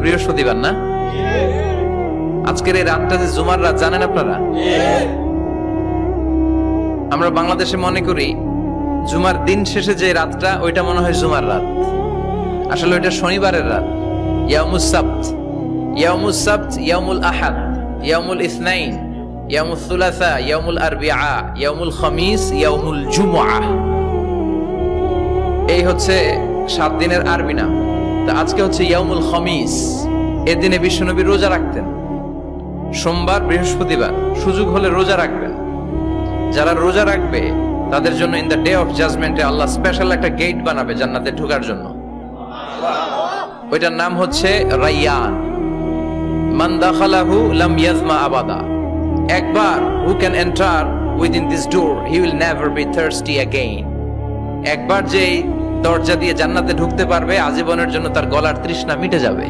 বৃহস্পতিবার না? আজকের এই রাতটা যে জুমার রাত, জানেন আপনারা? আমরা বাংলাদেশে মনে করি জুমার দিন শেষে যে রাতটা, ওইটা মনে হয় জুমার রাত। আসলে ওইটা শনিবারের রাত। ইয়াউমুস সাবত, ইয়াউমুস সাবত, ইয়াউমুল আহাদ, ইয়াউমুল ইসনাইন, ইয়াউমুল সুলাসা, ইয়াউমুল আরবিআ, ইয়াউমুল খামিস, ইয়াউমুল জুমআ। এই হচ্ছে 7 দিনের আরবি নাম। তা আজকে হচ্ছে ইয়াউমুল খামিস। এর দিনে বিশ্বনবী রোজা রাখতেন। সোমবার, বৃহস্পতিবার সুযোগ হলে রোজা রাখবেন। যারা রোজা রাখবে তাদের জন্য ইন দ্য ডে অফ জাজমেন্টে আল্লাহ স্পেশাল একটা গেট বানাবে জান্নাতে ঢোকার জন্য। ওইটার নাম হচ্ছে রাইয়ান। মান দাখালাহু লাম ইয়াজমা আবাদা। একবার who can enter within this door he will never be thirsty again. একবার যে দরজা দিয়ে জান্নাতে ঢুকতে পারবে, আজীবনের জন্য তার গলার তৃষ্ণা মিটে যাবে।